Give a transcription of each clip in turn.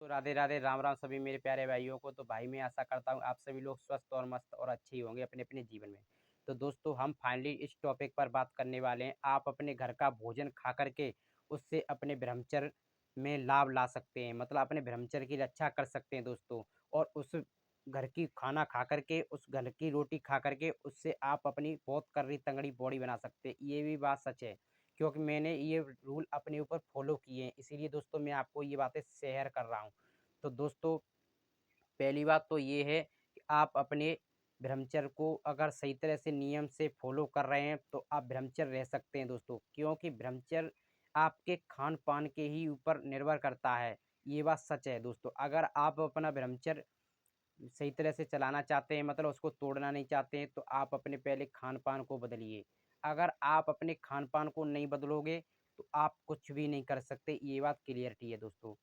राधे राधे, राम राम सभी मेरे प्यारे भाइयों को। तो भाई मैं आशा करता हूँ आप सभी लोग स्वस्थ और मस्त और अच्छे ही होंगे अपने अपने जीवन में। तो दोस्तों हम फाइनली इस टॉपिक पर बात करने वाले हैं, आप अपने घर का भोजन खा करके उससे अपने ब्रह्मचर्य में लाभ ला सकते हैं, मतलब अपने ब्रह्मचर्य की रक्षा कर सकते हैं दोस्तों। और उस घर की खाना खा करके, उस घर की रोटी खा करके उससे आप अपनी बहुत करड़ी तंगड़ी बॉडी बना सकते हैं। ये भी बात सच है, क्योंकि मैंने ये रूल अपने ऊपर फॉलो किए हैं, इसीलिए दोस्तों मैं आपको ये बातें शेयर कर रहा हूँ। तो दोस्तों पहली बात तो ये है कि आप अपने ब्रह्मचर्य को अगर सही तरह से नियम से फॉलो कर रहे हैं तो आप ब्रह्मचर्य रह सकते हैं दोस्तों, क्योंकि ब्रह्मचर्य आपके खान पान के ही ऊपर निर्भर करता है। ये बात सच है दोस्तों। अगर आप अपना ब्रह्मचर्य सही तरह से चलाना चाहते हैं, मतलब उसको तोड़ना नहीं चाहते हैं, तो आप अपने पहले खान-पान को बदलिए। अगर आप अपने खान-पान को नहीं बदलोगे, तो आप कुछ भी नहीं कर सकते, ये बात क्लियरिटी है दोस्तों।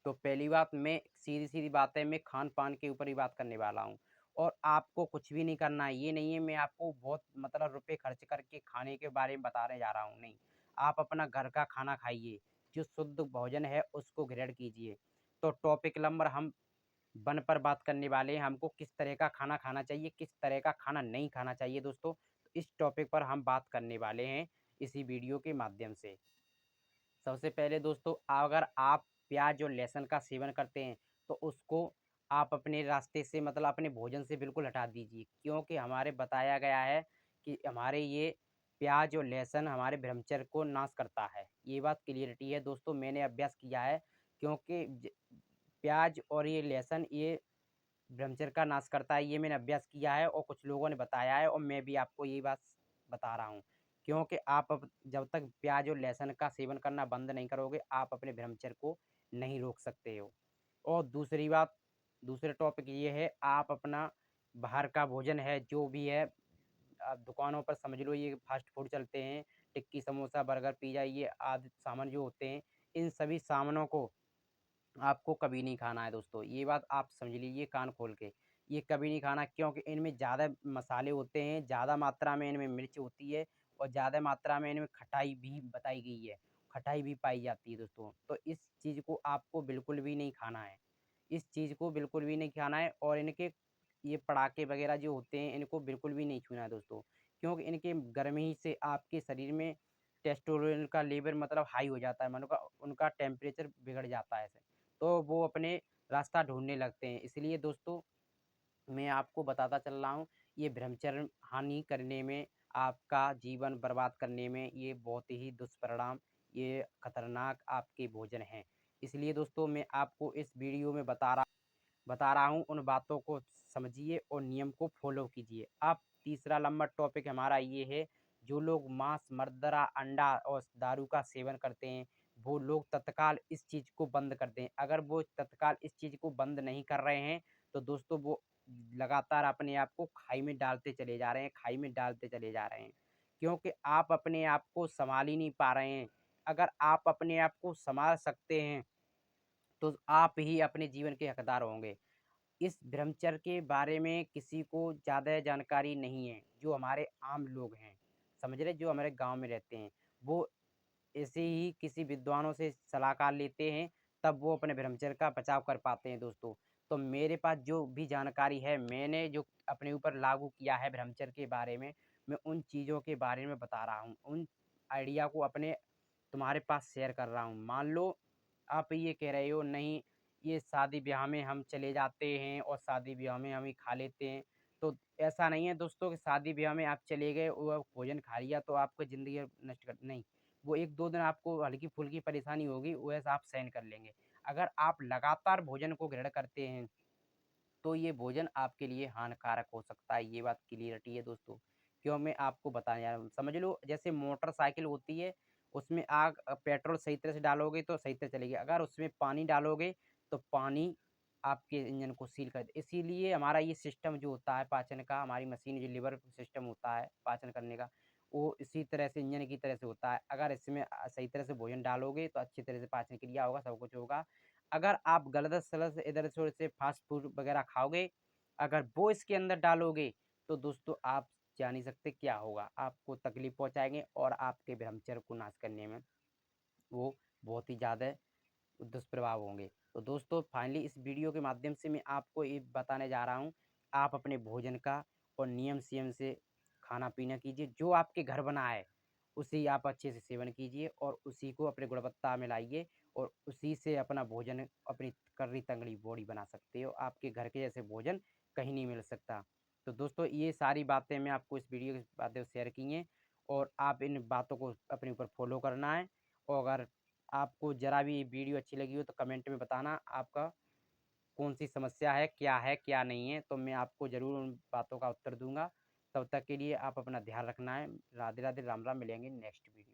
तो पहली बात, मैं सीधी-सीधी बात है, मैं खान-पान के ऊपर ही बात करने वाला हूँ और आपको कुछ भी नहीं करना है। ये नहीं है मैं आपको बहुत मतलब रुपए खर्च करके खाने के बारे में बताने जा रहा हूँ, नहीं। आप अपना घर का खाना खाइए, जो शुद्ध भोजन है उसको ग्रहण कीजिए। तो टॉपिक नंबर हम 1 पर बात करने वाले हैं, हमको किस तरह का खाना खाना चाहिए, किस तरह का खाना नहीं खाना चाहिए दोस्तों। तो इस टॉपिक पर हम बात करने वाले हैं इसी वीडियो के माध्यम से। सबसे पहले दोस्तों, अगर आप प्याज और लहसुन का सेवन करते हैं तो उसको आप अपने रास्ते से, मतलब अपने भोजन से बिल्कुल हटा दीजिए, क्योंकि हमारे बताया गया है कि हमारे ये प्याज और लहसुन हमारे ब्रह्मचर्य को नाश करता है। ये बात क्लियरिटी है दोस्तों, मैंने अभ्यास किया है, क्योंकि प्याज और ये लहसुन ये ब्रह्मचर्य का नाश करता है, ये मैंने अभ्यास किया है और कुछ लोगों ने बताया है और मैं भी आपको यही बात बता रहा हूँ। क्योंकि आप अब जब तक प्याज और लहसुन का सेवन करना बंद नहीं करोगे, आप अपने ब्रह्मचर्य को नहीं रोक सकते हो। और दूसरी बात, दूसरा टॉपिक ये है, आप अपना बाहर का भोजन है जो भी है, आप दुकानों पर समझ लो ये फास्ट फूड चलते हैं, टिक्की, समोसा, बर्गर, पिज़्ज़ा, ये आदि सामान जो होते हैं, इन सभी सामानों को आपको कभी नहीं खाना है दोस्तों। ये बात आप समझ लीजिए कान खोल के। ये कभी नहीं खाना, क्योंकि इनमें ज़्यादा मसाले होते हैं, ज़्यादा मात्रा में इनमें मिर्च होती है और ज़्यादा मात्रा में इनमें खटाई भी बताई गई है, खटाई भी पाई जाती है दोस्तों। तो इस चीज़ को आपको बिल्कुल भी नहीं खाना है। इस चीज़ को बिल्कुल भी नहीं खाना है और इनके ये पटाखे वग़ैरह जो होते हैं, इनको बिल्कुल भी नहीं छूना है दोस्तों। क्योंकि इनके गर्मी से आपके शरीर में टेस्टोस्टेरोन का लेवल मतलब हाई हो जाता है, मानो का उनका टेम्परेचर बिगड़ जाता है ऐसे। तो वो अपने रास्ता ढूँढने लगते हैं। इसलिए दोस्तों मैं आपको बताता चल रहा हूँ, ये ब्रह्मचर्य हानि करने में, आपका जीवन बर्बाद करने में ये बहुत ही दुष्परिणाम, ये खतरनाक आपके भोजन हैं। इसलिए दोस्तों मैं आपको इस वीडियो में बता रहा हूँ, उन बातों को समझिए और नियम को फ़ॉलो कीजिए। अब तीसरा नंबर टॉपिक हमारा ये है, जो लोग मांस, मदिरा, अंडा और दारू का सेवन करते हैं, वो लोग तत्काल इस चीज़ को बंद कर दें। अगर वो तत्काल इस चीज़ को बंद नहीं कर रहे हैं, तो दोस्तों वो लगातार अपने आप को खाई में डालते चले जा रहे हैं, खाई में डालते चले जा रहे हैं। क्योंकि आप अपने आप को सँभाल ही नहीं पा रहे हैं। अगर आप अपने आप को सँभाल सकते हैं, तो आप ही अपने जीवन के हकदार होंगे। इस ब्रह्मचर्य के बारे में किसी को ज़्यादा जानकारी नहीं है, जो हमारे आम लोग हैं, समझ रहे? जो हमारे गाँव में रहते हैं, वो ऐसे ही किसी विद्वानों से सलाहकार लेते हैं, तब वो अपने ब्रह्मचर्य का बचाव कर पाते हैं दोस्तों। तो मेरे पास जो भी जानकारी है, मैंने जो अपने ऊपर लागू किया है ब्रह्मचर्य के बारे में, मैं उन चीज़ों के बारे में बता रहा हूँ। उन आइडिया को अपने तुम्हारे पास शेयर कर रहा हूँ। मान लो आप ये कह रहे हो, नहीं ये शादी-ब्याह में हम चले जाते हैं और शादी-ब्याह में हम ही खा लेते हैं। तो ऐसा नहीं है दोस्तों कि शादी-ब्याह में आप चले गए और भोजन खा लिया तो आपको ज़िंदगी नष्ट कर नहीं। वो 1-2 दिन आपको हल्की-फुल्की परेशानी होगी, वो ऐसा आप सहन कर लेंगे। अगर आप लगातार भोजन को ग्रहण करते हैं, तो ये भोजन आपके लिए हानिकारक हो सकता है, ये बात क्लियरिटी है दोस्तों। क्यों मैं आपको बताने जा रहा हूँ, समझ लो जैसे मोटरसाइकिल होती है, उसमें आग पेट्रोल सही तरह से डालोगे तो सही तरह चलेगी, अगर उसमें पानी डालोगे तो पानी आपके इंजन को सील कर दे। इसीलिए हमारा ये सिस्टम जो होता है पाचन का, हमारी मशीन जो लिवर सिस्टम होता है पाचन करने का, वो इसी तरह से इंजन की तरह से होता है। अगर इसमें सही तरह से भोजन डालोगे तो अच्छी तरह से पाचन क्रिया होगा, सब कुछ होगा। अगर आप गलत-सलत इधर से उधर से फ़ास्ट फूड वग़ैरह खाओगे, अगर वो इसके अंदर डालोगे, तो दोस्तों आप जान नहीं सकते क्या होगा। आपको तकलीफ़ पहुँचाएँगे और आपके ब्रह्मचर्य को नाश करने में वो बहुत ही ज़्यादा दुष्प्रभाव होंगे। तो दोस्तों फाइनली इस वीडियो के माध्यम से मैं आपको ये बताने जा रहा हूँ, आप अपने भोजन का और नियम-सियम से खाना-पीना कीजिए, जो आपके घर बना है, उसी आप अच्छे से सेवन कीजिए और उसी को अपने गुणवत्ता में लाइए और उसी से अपना भोजन अपनी करनी-तगड़ी बॉडी बना सकते हो। आपके घर के जैसे भोजन कहीं नहीं मिल सकता। तो दोस्तों ये सारी बातें मैं आपको इस वीडियो के माध्यम से शेयर की हैं और आप इन बातों को अपने ऊपर फ़ॉलो करना है और अगर आपको ज़रा भी वीडियो अच्छी लगी हो तो कमेंट में बताना आपका कौन-सी समस्या है, क्या नहीं है, तो मैं आपको ज़रूर उन बातों का उत्तर दूँगा। तब तक के लिए आप अपना ध्यान रखना है। राधे-राधे, राम-राम, मिलेंगे नेक्स्ट वीडियो